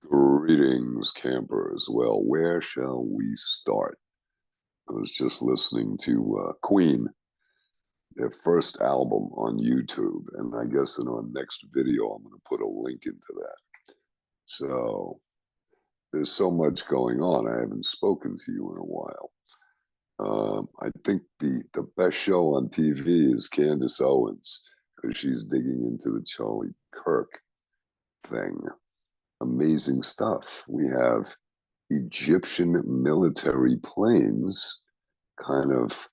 Greetings, campers. Well, where shall we start? I was just listening to Queen, their first album on YouTube, and I guess in our next video, I'm going to put a link into that. So there's so much going on. I haven't spoken to you in a while. I think the best show on TV is Candace Owens because she's digging into the Charlie Kirk thing. Amazing stuff. We have Egyptian military planes kind of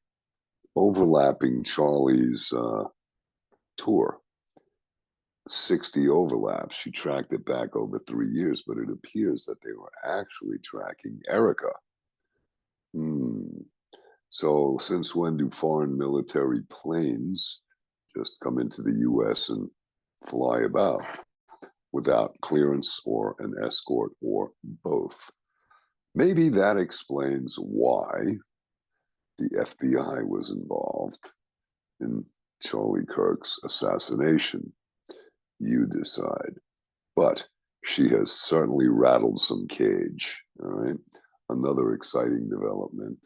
overlapping Charlie's tour. 60 overlaps. She tracked it back over 3 years, but it appears that they were actually tracking Erica. So since when do foreign military planes just come into the US and fly about without clearance or an escort or both? Maybe that explains why the FBI was involved in Charlie Kirk's assassination. You decide. But she has certainly rattled some cage, all right? Another exciting development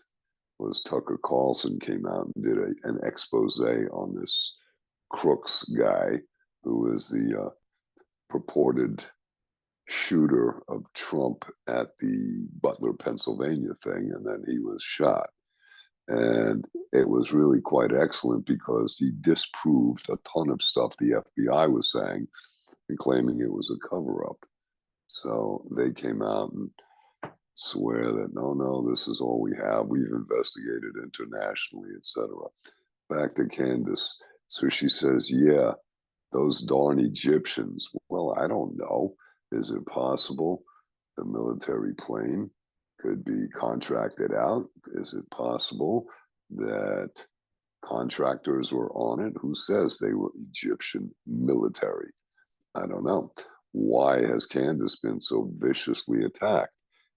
was Tucker Carlson came out and did an expose on this Crooks guy who is the purported shooter of Trump at the Butler, Pennsylvania thing, and then he was shot. And it was really quite excellent because he disproved a ton of stuff the FBI was saying and claiming it was a cover-up. So they came out and swear that, no, this is all we have. We've investigated internationally, etc. Back to Candace. So she says, yeah, those darn Egyptians. Well, I don't know. Is it possible the military plane could be contracted out? Is it possible that contractors were on it? Who says they were Egyptian military? I don't know. Why has Candace been so viciously attacked?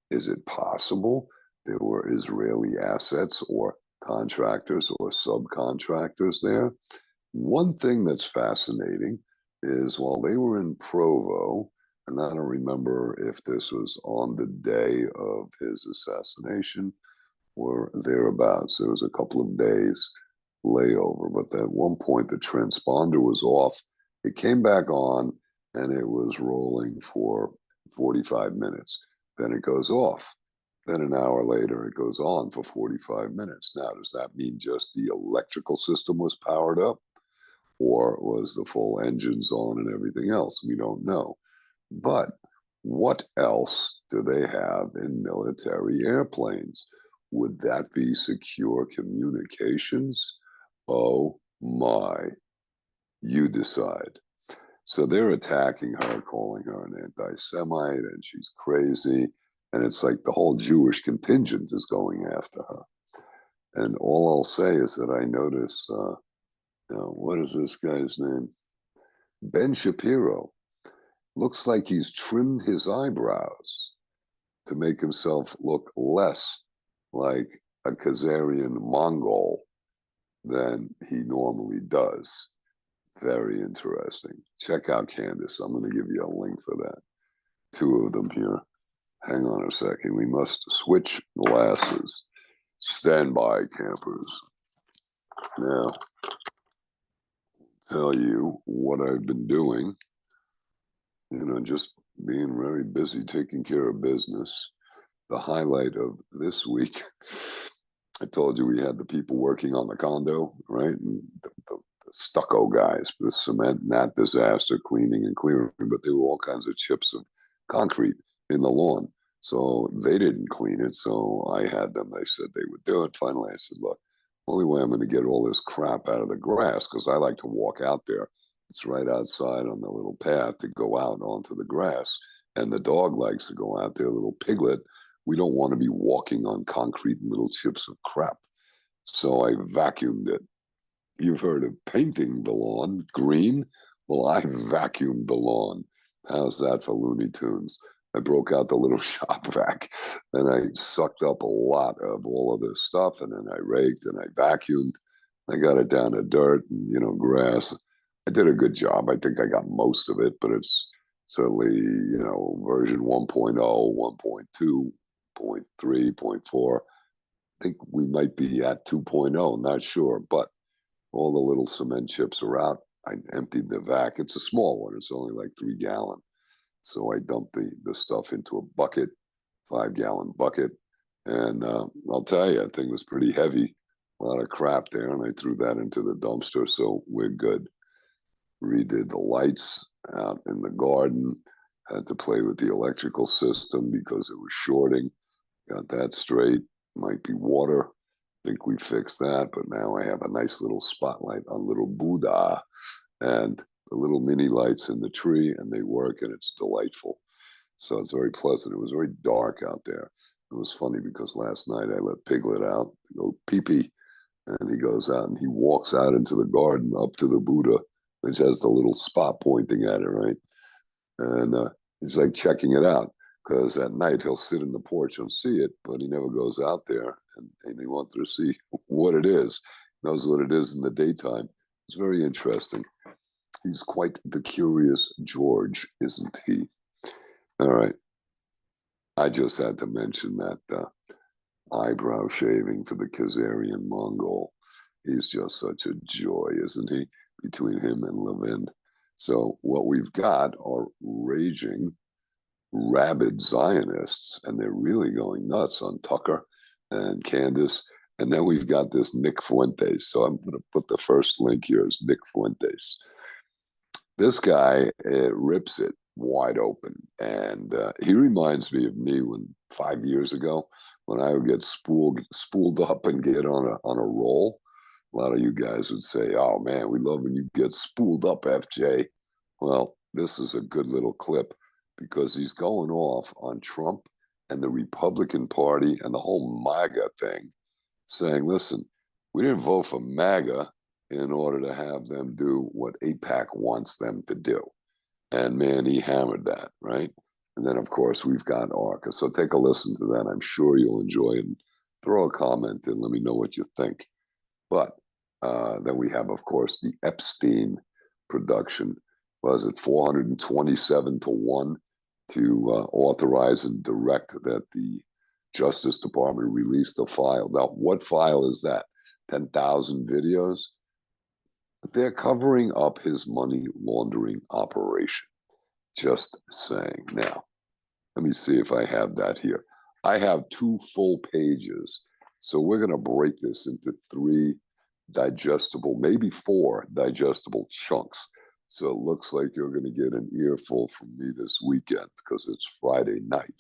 Is it possible there were Israeli assets or contractors or subcontractors there? One thing that's fascinating is while they were in Provo, and I don't remember if this was on the day of his assassination or thereabouts. There was a couple of days layover, but at one point the transponder was off. It came back on and it was rolling for 45 minutes. Then it goes off. Then an hour later, it goes on for 45 minutes. Now, does that mean just the electrical system was powered up? Or was the full engines on and everything else? We don't know. But what else do they have in military airplanes? Would that be secure communications? Oh my, you decide. So they're attacking her, calling her an anti-Semite, and she's crazy. And it's like the whole Jewish contingent is going after her. And all I'll say is that I notice, what is this guy's name? Ben Shapiro. Looks like he's trimmed his eyebrows to make himself look less like a Khazarian Mongol than he normally does. Very interesting. Check out Candace. I'm going to give you a link for that. Two of them here. Hang on a second. We must switch glasses. Stand by, campers. Now, tell you what I've been doing. Just being very busy taking care of business. The highlight of this week, I told you we had the people working on the condo, right? And the stucco guys, the cement, not disaster, cleaning and clearing, but there were all kinds of chips of concrete in the lawn. So they didn't clean it. So I had them, they said they would do it. Finally, I said, look, only way I'm going to get all this crap out of the grass, because I like to walk out there. It's right outside on the little path to go out onto the grass. And the dog likes to go out there, little piglet. We don't want to be walking on concrete and little chips of crap. So I vacuumed it. You've heard of painting the lawn green? Well, I vacuumed the lawn. How's that for Looney Tunes? I broke out the little shop vac and I sucked up a lot of all of this stuff. And then I raked and I vacuumed. I got it down to dirt and, grass. I did a good job. I think I got most of it, but it's certainly, version 1.0, 1.2, 0.3, 0.4. I think we might be at 2.0, not sure, but all the little cement chips are out. I emptied the vac. It's a small one. It's only like 3 gallon. So I dumped the stuff into a bucket, 5 gallon bucket. And I'll tell you, that thing was pretty heavy, a lot of crap there. And I threw that into the dumpster. So we're good. Redid the lights out in the garden, had to play with the electrical system because it was shorting. Got that straight. Might be water. Think we fixed that, but now I have a nice little spotlight on little Buddha and the little mini lights in the tree, and they work, and it's delightful. So it's very pleasant. It was very dark out there. It was funny because last night I let Piglet out to go pee-pee, and he goes out and he walks out into the garden up to the Buddha, which has the little spot pointing at it, right? And he's like checking it out because at night he'll sit in the porch and see it, but he never goes out there, and he wanted to see what it is. Knows what it is in the daytime. It's very interesting. He's quite the curious George, isn't he? All right. I just had to mention that eyebrow shaving for the Khazarian Mongol. He's just such a joy, isn't he? Between him and Levin. So what we've got are raging, rabid Zionists, and they're really going nuts on Tucker and Candace. And then we've got this Nick Fuentes. So I'm going to put the first link here as Nick Fuentes. This guy rips it wide open. And he reminds me of me when 5 years ago, when I would get spooled up and get on a roll. A lot of you guys would say, oh man, we love when you get spooled up, FJ. Well, this is a good little clip because he's going off on Trump and the Republican Party and the whole MAGA thing, saying, listen, we didn't vote for MAGA in order to have them do what AIPAC wants them to do. And man, he hammered that, right? And then, of course, we've got ARCA. So take a listen to that. I'm sure you'll enjoy it. And throw a comment and let me know what you think. But then we have, of course, the Epstein production. Was it 427 to 1 to authorize and direct that the Justice Department release the file? Now, what file is that? 10,000 videos? They're covering up his money laundering operation. Just saying. Now, let me see if I have that here. I have 2 full pages. So we're going to break this into 3 digestible, maybe 4 digestible chunks. So it looks like you're going to get an earful from me this weekend because it's Friday night,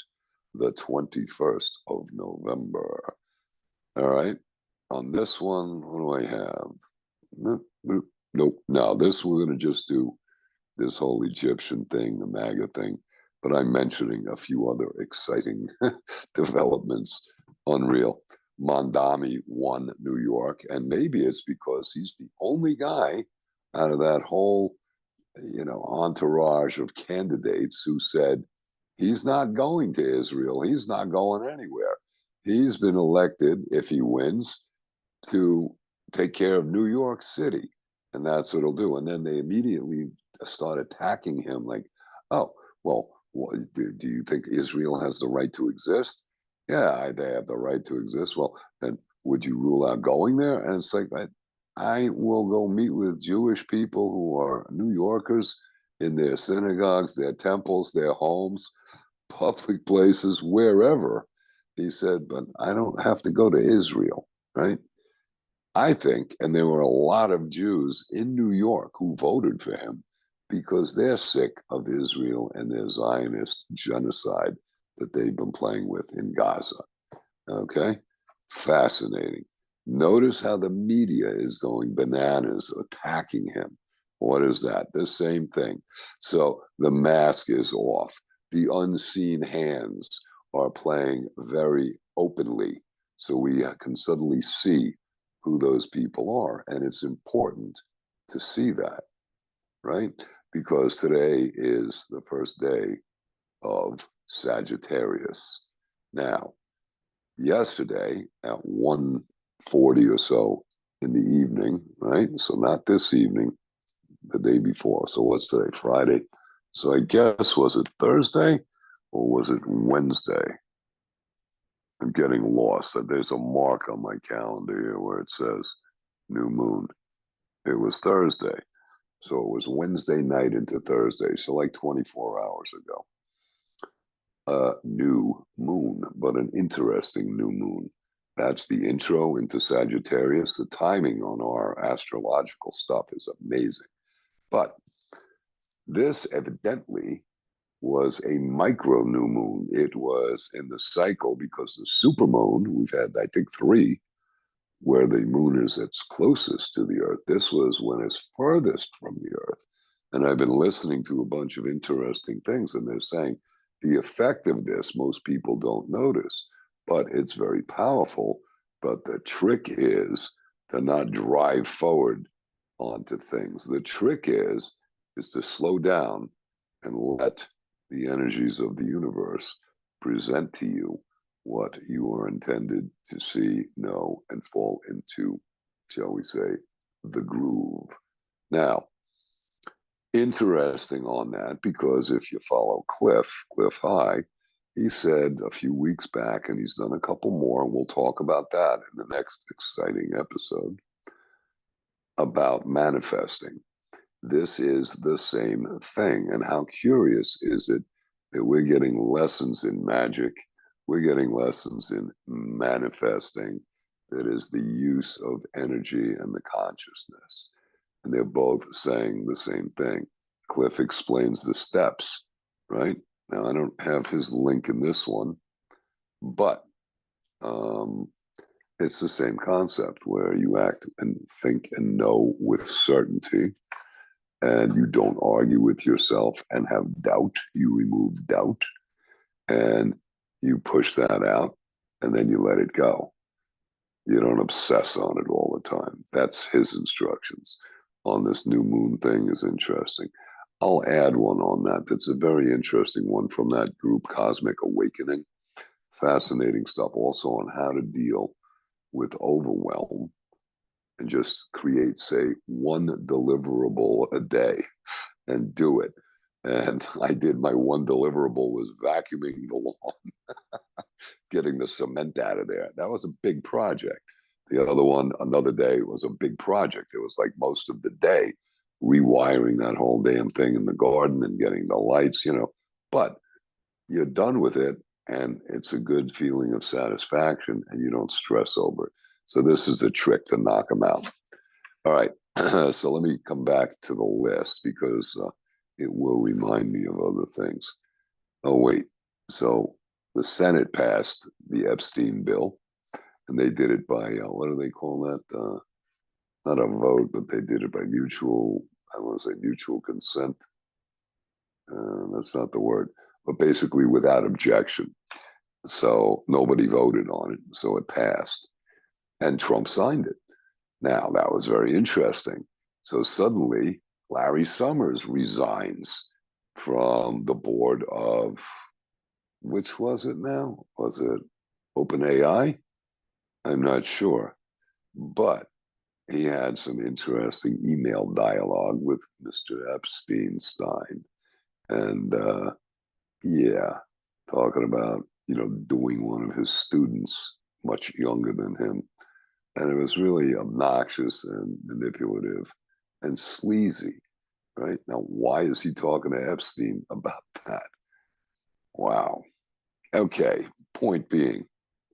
the 21st of November. All right. On this one, what do I have? Nope. Now, this we're going to just do this whole Egyptian thing, the MAGA thing. But I'm mentioning a few other exciting developments. Unreal. Mondami won New York, and maybe it's because he's the only guy out of that whole, entourage of candidates who said he's not going to Israel. He's not going anywhere. He's been elected, if he wins, to take care of New York City, and that's what he'll do. And then they immediately start attacking him like, oh, well, do you think Israel has the right to exist? Yeah, they have the right to exist. Well, then would you rule out going there? And it's like, I will go meet with Jewish people who are New Yorkers in their synagogues, their temples, their homes, public places, wherever. He said, but I don't have to go to Israel, right? I think, and there were a lot of Jews in New York who voted for him because they're sick of Israel and their Zionist genocide that they've been playing with in Gaza. Okay? Fascinating. Notice how the media is going bananas, attacking him. What is that? The same thing. So the mask is off. The unseen hands are playing very openly. So we can suddenly see who those people are. And it's important to see that, right? Because today is the first day of Sagittarius. Now, yesterday at 1:40 or so in the evening, right? So not this evening, the day before. So what's today? Friday. So I guess, was it Thursday or was it Wednesday? I'm getting lost. There's a mark on my calendar here where it says new moon. It was Thursday. So it was Wednesday night into Thursday. So like 24 hours ago. New moon, but an interesting new moon. That's the intro into Sagittarius. The timing on our astrological stuff is amazing. But this evidently was a micro new moon. It was in the cycle because the supermoon, we've had, I think, three, where the moon is its closest to the earth. This was when it's furthest from the earth. And I've been listening to a bunch of interesting things, and they're saying the effect of this, most people don't notice, but it's very powerful. But the trick is to not drive forward onto things. The trick is to slow down and let the energies of the universe present to you what you are intended to see, know, and fall into, shall we say, the groove. Now, interesting on that, because if you follow Cliff High, he said a few weeks back, and he's done a couple more, and we'll talk about that in the next exciting episode, about manifesting. This is the same thing. And how curious is it that we're getting lessons in magic, we're getting lessons in manifesting, that is the use of energy and the consciousness. And they're both saying the same thing. Cliff explains the steps, right? Now, I don't have his link in this one, but it's the same concept where you act and think and know with certainty, and you don't argue with yourself and have doubt. You remove doubt and you push that out, and then you let it go. You don't obsess on it all the time. That's his instructions on this new moon thing. Is interesting. I'll add one on that. That's a very interesting one from that group, Cosmic Awakening. Fascinating stuff also on how to deal with overwhelm and just create, say, one deliverable a day and do it. And I did, my one deliverable was vacuuming the lawn, getting the cement out of there. That was a big project. The other one, another day, was a big project. It was like most of the day rewiring that whole damn thing in the garden and getting the lights, but you're done with it, and it's a good feeling of satisfaction, and you don't stress over it. So this is the trick to knock them out. All right, so let me come back to the list, because it will remind me of other things. Oh, wait. So the Senate passed the Epstein bill, and they did it by, what do they call that? Not a vote, but they did it by mutual, I want to say mutual consent. That's not the word, but basically without objection. So nobody voted on it, so it passed. And Trump signed it. Now, that was very interesting. So suddenly, Larry Summers resigns from the board of, which was it now? Was it OpenAI? I'm not sure. But he had some interesting email dialogue with Mr. Epstein. And yeah, talking about, doing one of his students much younger than him. And it was really obnoxious and manipulative and sleazy, right? Now, why is he talking to Epstein about that? Wow. Okay, point being,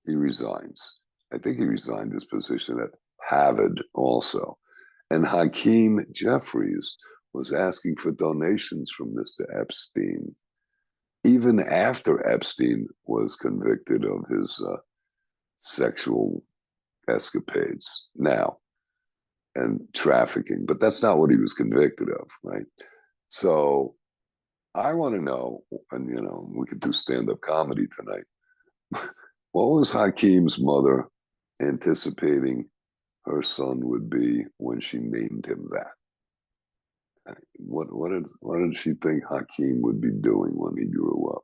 he resigns. I think he resigned his position at Harvard also. And Hakeem Jeffries was asking for donations from Mr. Epstein, even after Epstein was convicted of his sexual escapades now and trafficking. But that's not what he was convicted of, right? So I want to know, and we could do stand-up comedy tonight. What was Hakeem's mother anticipating her son would be when she named him that? What did she think Hakeem would be doing when he grew up?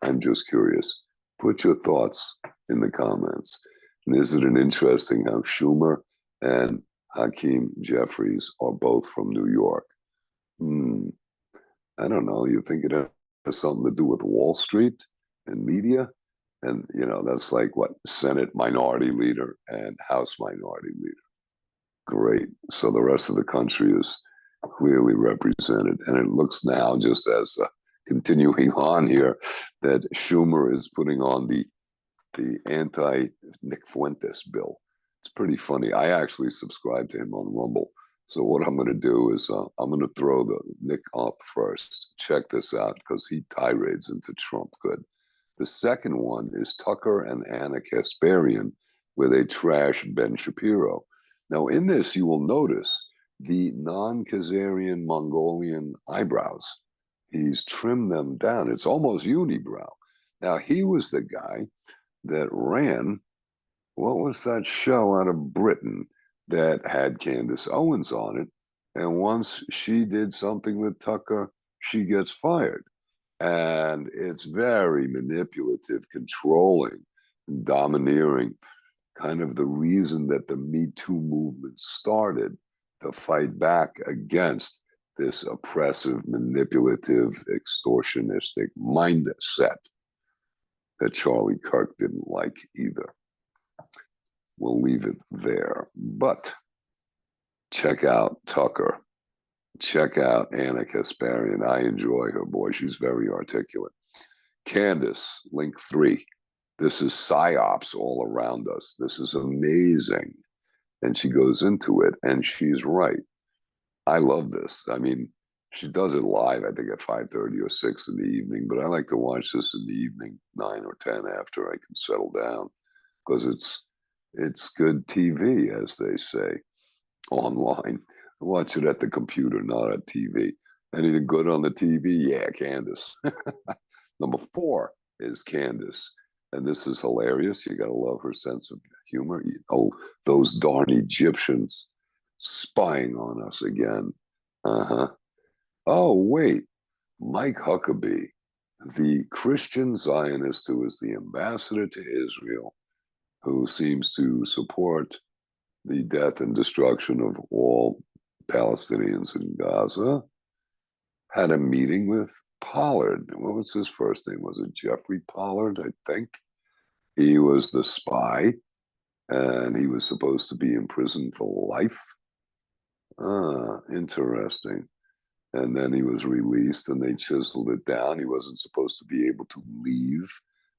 I'm just curious. Put your thoughts in the comments. And isn't it interesting how Schumer and Hakeem Jeffries are both from New York? I don't know. You think it has something to do with Wall Street and media? And, that's like what? Senate minority leader and House minority leader. Great. So the rest of the country is clearly represented. And it looks now, just as continuing on here, that Schumer is putting on the anti-Nick Fuentes bill. It's pretty funny. I actually subscribe to him on Rumble. So what I'm going to do is I'm going to throw the Nick up first. Check this out, because he tirades into Trump good. The second one is Tucker and Anna Kasparian, where they trash Ben Shapiro. Now, in this, you will notice the non-Khazarian Mongolian eyebrows. He's trimmed them down. It's almost unibrow. Now, he was the guy that ran, what was that show out of Britain that had Candace Owens on it? And once she did something with Tucker, she gets fired. And it's very manipulative, controlling, domineering, kind of the reason that the Me Too movement started, to fight back against this oppressive, manipulative, extortionistic mindset that Charlie Kirk didn't like either. We'll leave it there. But check out Tucker. Check out Anna Kasparian. I enjoy her. Boy, she's very articulate. Candace, link 3. This is psyops all around us. This is amazing. And she goes into it, and she's right. I love this. I mean, she does it live, I think, at 5:30 or 6 in the evening, but I like to watch this in the evening, 9 or 10, after I can settle down, because it's good TV, as they say, online. Watch it at the computer, not at TV. Anything good on the TV? Yeah, Candace. Number 4 is Candace. And this is hilarious. You got to love her sense of humor. Oh, those darn Egyptians spying on us again. Oh, wait. Mike Huckabee, the Christian Zionist who is the ambassador to Israel, who seems to support the death and destruction of all Palestinians in Gaza, had a meeting with Pollard. What was his first name? Was it Jeffrey Pollard, I think? He was the spy, and he was supposed to be in prison for life. Interesting. And then he was released, and they chiseled it down. He wasn't supposed to be able to leave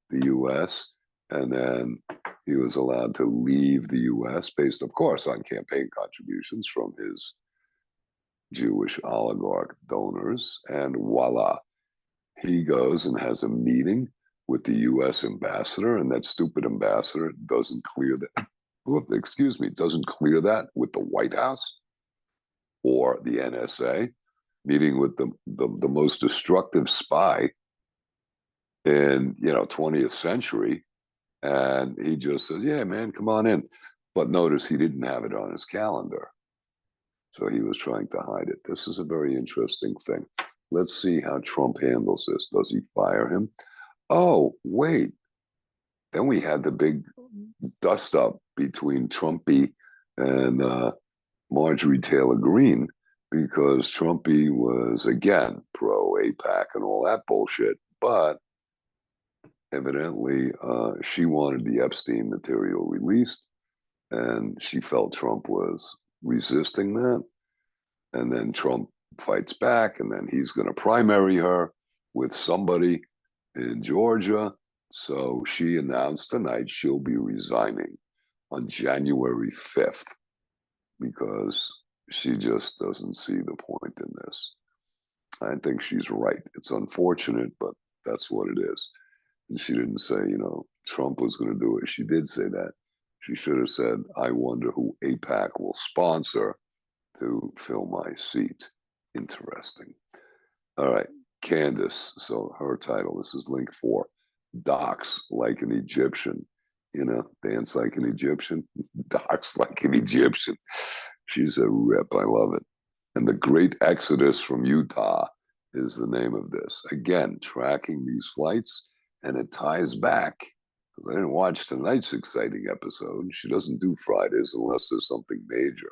the U.S., and then he was allowed to leave the U.S. based, of course, on campaign contributions from his Jewish oligarch donors. And voila, he goes and has a meeting with the U.S. ambassador, and that stupid ambassador doesn't clear that. Doesn't clear that with the White House or the NSA, meeting with the most destructive spy in 20th century. And he just says, yeah, man, come on in. But notice he didn't have it on his calendar. So he was trying to hide it. This is a very interesting thing. Let's see how Trump handles this. Does he fire him? Oh, wait. Then we had the big dust up between Trumpy and Marjorie Taylor Greene, because Trumpy was, again, pro AIPAC and all that bullshit. But evidently, she wanted the Epstein material released, and she felt Trump was resisting that. And then Trump fights back, and then he's going to primary her with somebody in Georgia. So she announced tonight she'll be resigning on January 5th, because she just doesn't see the point in this. I think she's right. It's unfortunate, but that's what it is. And she didn't say, Trump was going to do it. She did say that. She should have said, I wonder who AIPAC will sponsor to fill my seat. Interesting. All right, Candace. So her title, this is link 4. Docs like an Egyptian. Dance like an Egyptian. Docs like an Egyptian. She's a rip. I love it. And the Great Exodus from Utah is the name of this. Again, tracking these flights, and it ties back, because I didn't watch tonight's exciting episode. She doesn't do Fridays unless there's something major.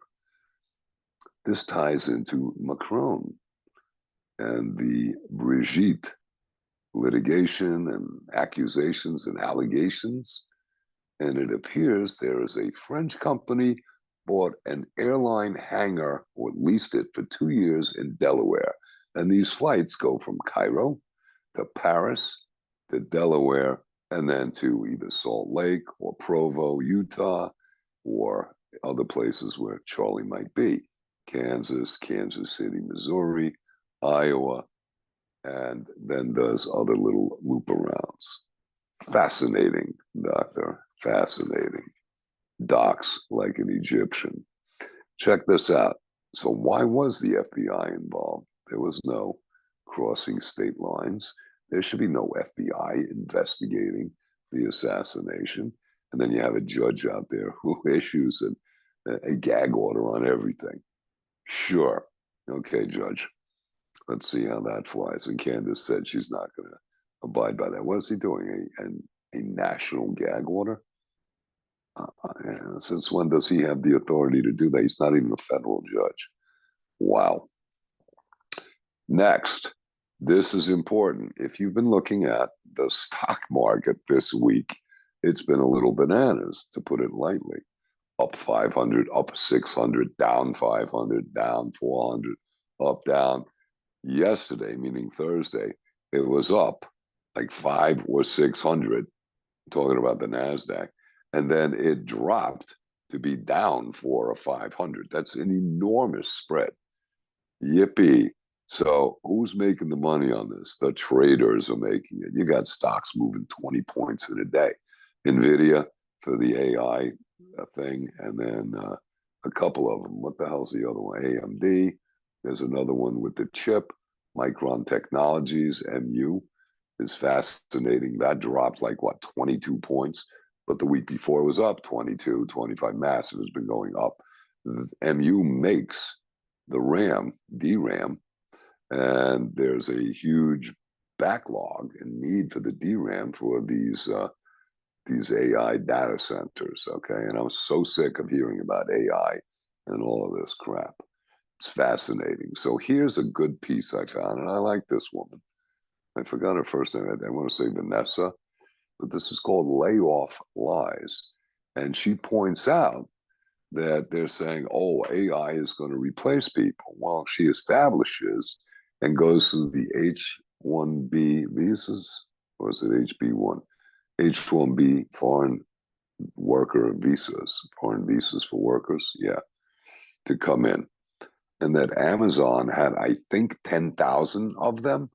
This ties into Macron. and the Brigitte litigation and accusations and allegations. And it appears there is a French company bought an airline hangar or leased it for 2 years in Delaware. And these flights go from Cairo to Paris to Delaware and then to either Salt Lake or Provo, Utah, or other places where Charlie might be. Kansas, Kansas City, Missouri, Iowa, and then does other little loop arounds. Fascinating, doctor. Fascinating. Docs like an Egyptian. Check this out. So why was the FBI involved? There was no crossing state lines. There should be no FBI investigating the assassination. And then you have a judge out there who issues a gag order on everything. Sure. Okay, Judge. Let's see how that flies. And Candace said she's not going to abide by that. What is he doing? A national gag order? Since when does he have the authority to do that? He's not even a federal judge. Wow. Next, this is important. If you've been looking at the stock market this week, it's been a little bananas, to put it lightly. Up 500, up 600, down 500, down 400, up, down. Yesterday, meaning Thursday, it was up like 500 or 600, talking about the NASDAQ, and then it dropped to be down 400 or 500. That's an enormous spread. Yippee. So who's making the money on this? The traders are making it. You got stocks moving 20 points in a day. NVIDIA for the AI thing, and then a couple of them. What the hell's the other one? AMD. There's another one with the chip. Micron Technologies, MU, is fascinating. That dropped like, what, 22 points? But the week before it was up 22, 25. Massive, has been going up. MU makes the RAM, DRAM, and there's a huge backlog and need for the DRAM for these AI data centers, okay? And I was so sick of hearing about AI and all of this crap. It's fascinating. So here's a good piece I found, and I like this woman. I forgot her first name. I want to say Vanessa, but this is called Layoff Lies. And she points out that they're saying, oh, AI is going to replace people. Well, she establishes and goes through the H-1B visas, or is it HB1? H-1B, foreign worker visas, foreign visas for workers, yeah, to come in. And that Amazon had, I think, 10,000 of them.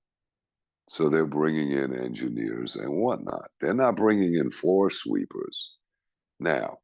So they're bringing in engineers and whatnot. They're not bringing in floor sweepers. Now,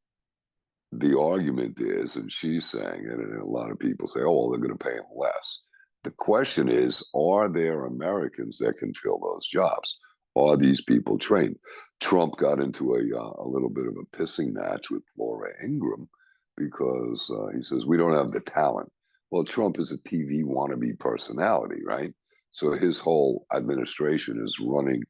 the argument is, and she's saying it, and a lot of people say, oh, well, they're going to pay them less. The question is, are there Americans that can fill those jobs? Are these people trained? Trump got into a little bit of a pissing match with Laura Ingraham because he says, we don't have the talent. Well, Trump is a TV wannabe personality, right? So his whole administration is running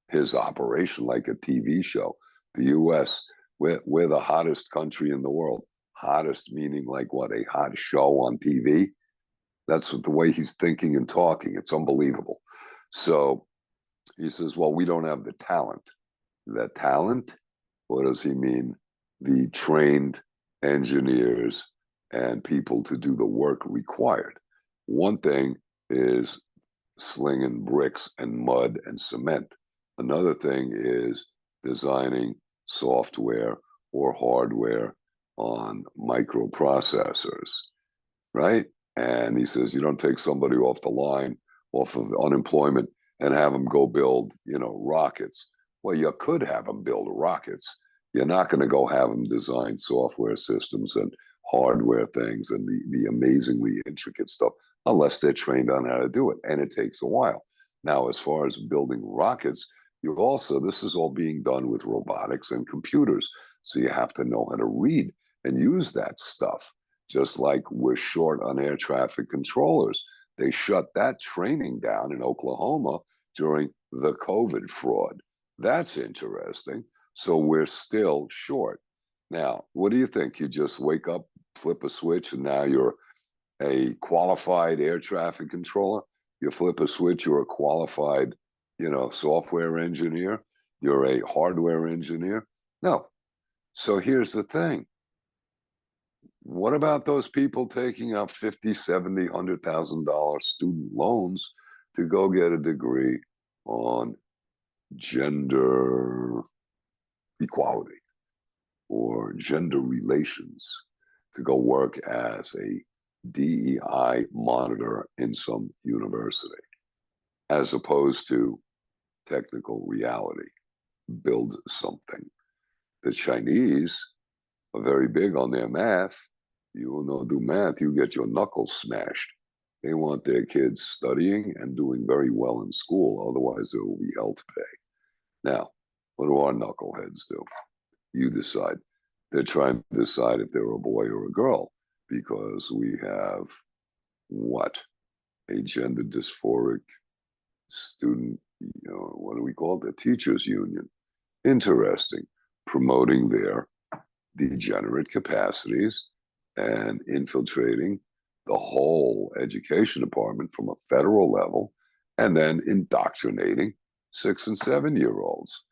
his operation like a TV show. The U.S., we're the hottest country in the world. Hottest meaning like what, a hot show on TV? That's what, the way he's thinking and talking. It's unbelievable. So he says, well, we don't have the talent. The talent? What does he mean? The trained engineers and people to do the work required. One thing is slinging bricks and mud and cement. Another thing is designing software or hardware on microprocessors, right? And he says, you don't take somebody off the line, off of unemployment, and have them go build, rockets. Well, you could have them build rockets. You're not going to go have them design software systems and hardware things and the amazingly intricate stuff unless they're trained on how to do it. And it takes a while. Now, as far as building rockets, this is all being done with robotics and computers. So you have to know how to read and use that stuff. Just like we're short on air traffic controllers. They shut that training down in Oklahoma during the COVID fraud. That's interesting. So we're still short. Now, what do you think? You just wake up, flip a switch, and now you're a qualified air traffic controller? You flip a switch, you're a qualified, software engineer, you're a hardware engineer. No. So here's the thing. What about those people taking out 50, 70, $100,000 student loans to go get a degree on gender equality or gender relations, to go work as a DEI monitor in some university, as opposed to technical reality? Build something. The Chinese are very big on their math. You will not do math, you get your knuckles smashed. They want their kids studying and doing very well in school, otherwise there will be hell to pay. Now, what do our knuckleheads do? You decide. They're trying to decide if they're a boy or a girl, because we have what? A gender dysphoric student, what do we call it? The teachers union. Interesting. Promoting their degenerate capacities and infiltrating the whole education department from a federal level, and then indoctrinating 6 and 7-year-olds.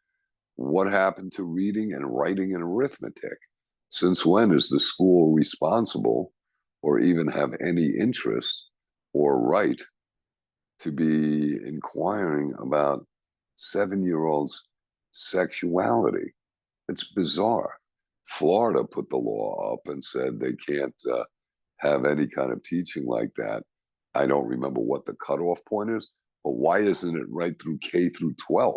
What happened to reading and writing and arithmetic? Since when is the school responsible, or even have any interest or right to be inquiring about 7-year-olds' sexuality? It's bizarre. Florida put the law up and said they can't have any kind of teaching like that. I don't remember what the cutoff point is, but why isn't it right through K through 12?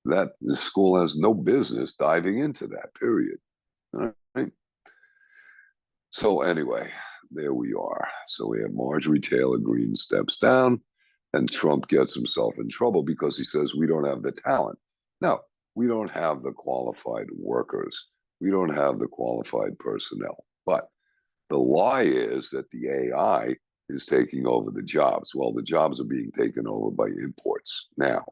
That the school has no business diving into that, period. All right. So anyway, there we are. So we have Marjorie Taylor Greene steps down, and Trump gets himself in trouble because he says we don't have the talent. No, we don't have the qualified workers. We don't have the qualified personnel. But the lie is that the AI is taking over the jobs. Well, the jobs are being taken over by imports now.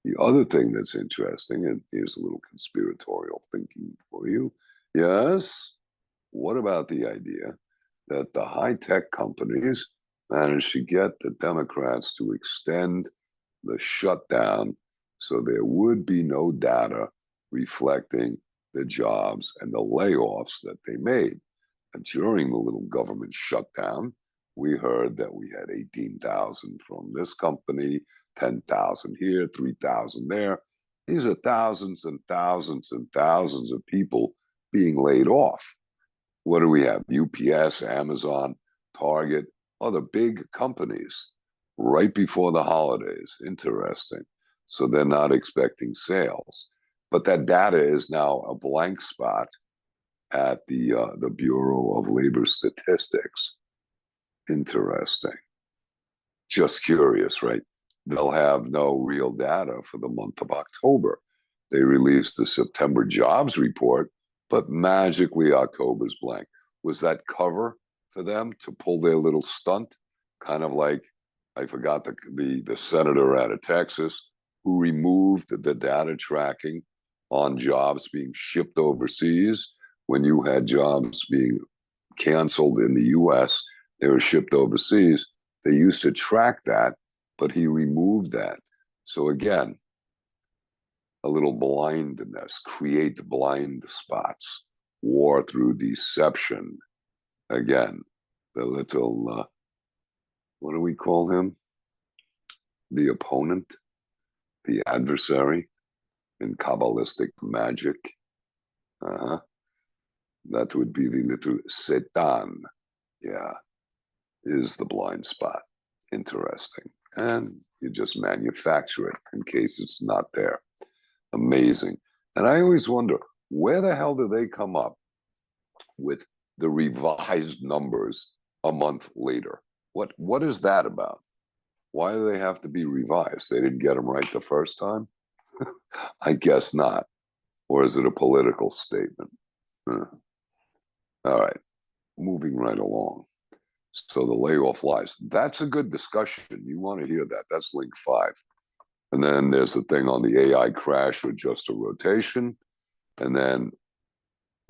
The other thing that's interesting, and here's a little conspiratorial thinking for you. Yes, what about the idea that the high-tech companies managed to get the Democrats to extend the shutdown so there would be no data reflecting the jobs and the layoffs that they made? And during the little government shutdown, we heard that we had 18,000 from this company, 10,000 here, 3,000 there. These are thousands and thousands and thousands of people being laid off. What do we have? UPS, Amazon, Target, other big companies right before the holidays. Interesting. So they're not expecting sales. But that data is now a blank spot at the Bureau of Labor Statistics. Interesting. Just curious, right? They'll have no real data for the month of October. They released the September jobs report, but magically October's blank. Was that cover for them to pull their little stunt? Kind of like, I forgot the senator out of Texas who removed the data tracking on jobs being shipped overseas. When you had jobs being canceled in the US, they were shipped overseas. They used to track that, but he removed that. So again, a little blindness, create blind spots, war through deception. Again, the little, what do we call him? The opponent, the adversary in Kabbalistic magic. That would be the little Satan. Yeah, is the blind spot. Interesting. And you just manufacture it in case it's not there. Amazing. And I always wonder, where the hell do they come up with the revised numbers a month later? What is that about? Why do they have to be revised? They didn't get them right the first time? I guess not. Or is it a political statement? All right, moving right along. So the layoff lies. That's a good discussion. You want to hear that. That's link 5. And then there's the thing on the AI crash or just a rotation. And then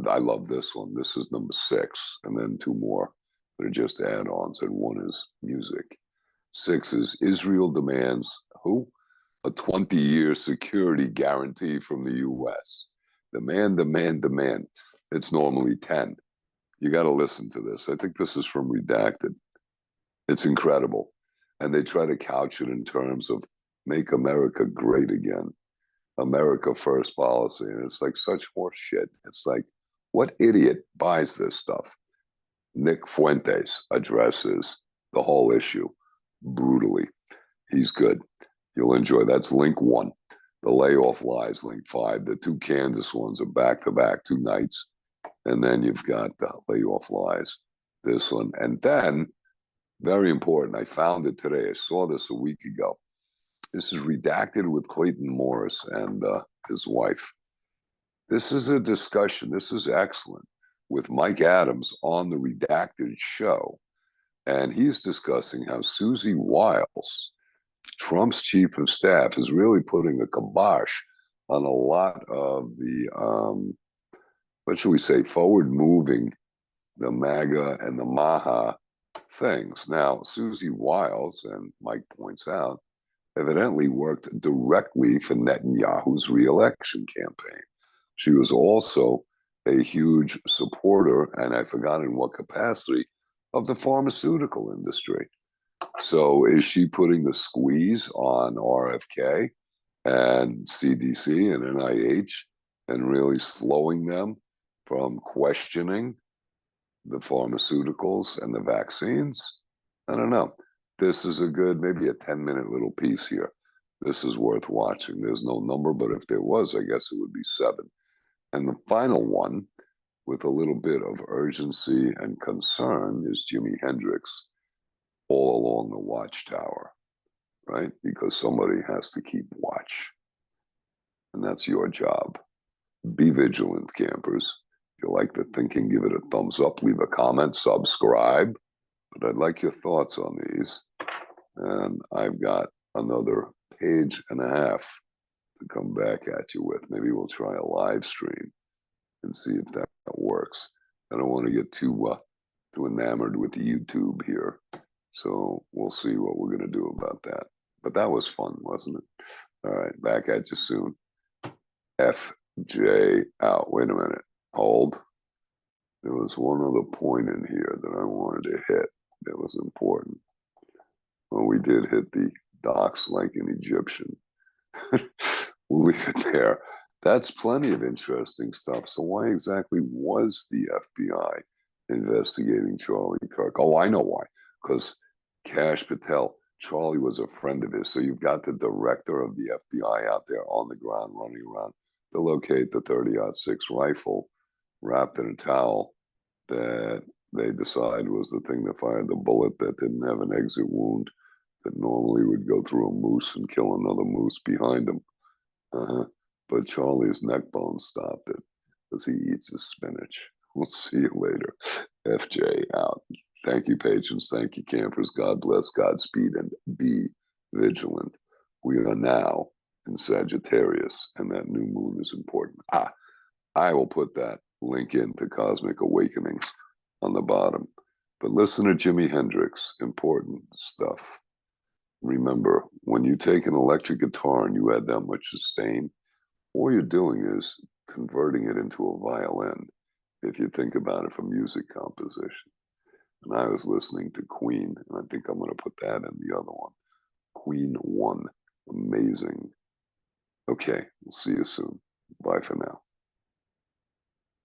I love this one. This is number 6. And then 2 more that are just add-ons, and one is music. 6 is Israel demands who? A 20-year security guarantee from the US. Demand, demand, demand. It's normally 10. You got to listen to this. I think this is from Redacted. It's incredible. And they try to couch it in terms of make America great again, America first policy. And it's like such horse shit. It's like, what idiot buys this stuff? Nick Fuentes addresses the whole issue brutally. He's good. You'll enjoy. That's link 1. The layoff lies, link 5. The 2 Candace ones are back to back, 2 nights. And then you've got the layoff lies, this one. And then, very important, I found it today. I saw this a week ago. This is Redacted with Clayton Morris and his wife. This is a discussion. This is excellent with Mike Adams on the Redacted show. And he's discussing how Susie Wiles, Trump's chief of staff, is really putting a kibosh on a lot of the, what should we say, forward-moving, the MAGA and the MAHA things. Now, Susie Wiles, and Mike points out, evidently worked directly for Netanyahu's re-election campaign. She was also a huge supporter, and I forgot in what capacity, of the pharmaceutical industry. So is she putting the squeeze on RFK and CDC and NIH and really slowing them from questioning the pharmaceuticals and the vaccines? I don't know. This is a good, maybe a 10-minute little piece here. This is worth watching. There's no number, but if there was, I guess it would be 7. And the final one, with a little bit of urgency and concern, is Jimi Hendrix all along the watchtower, right? Because somebody has to keep watch. And that's your job. Be vigilant, campers. If you like the thinking, give it a thumbs up, leave a comment, subscribe. But I'd like your thoughts on these. And I've got another page and a half to come back at you with. Maybe we'll try a live stream and see if that works. I don't want to get too enamored with the YouTube here. So we'll see what we're going to do about that. But that was fun, wasn't it? All right, back at you soon. FJ out. Wait a minute. Hold. There was one other point in here that I wanted to hit that was important. Well, we did hit the docs like an Egyptian. We'll leave it there. That's plenty of interesting stuff. So why exactly was the FBI investigating Charlie Kirk? Oh, I know why. Because Kash Patel, Charlie was a friend of his. So you've got the director of the FBI out there on the ground running around to locate the 30-06 rifle wrapped in a towel that they decide was the thing that fired the bullet that didn't have an exit wound that normally would go through a moose and kill another moose behind him. But Charlie's neck bone stopped it because he eats his spinach. We'll see you later. FJ out. Thank you, patrons. Thank you, campers. God bless, Godspeed, and be vigilant. We are now in Sagittarius, and that new moon is important. I will put that link into Cosmic Awakenings on the bottom. But listen to Jimi Hendrix, important stuff. Remember, when you take an electric guitar and you add that much sustain, all you're doing is converting it into a violin, if you think about it from music composition. And I was listening to Queen, and I think I'm going to put that in the other one. Queen 1. Amazing. Okay, we'll see you soon. Bye for now.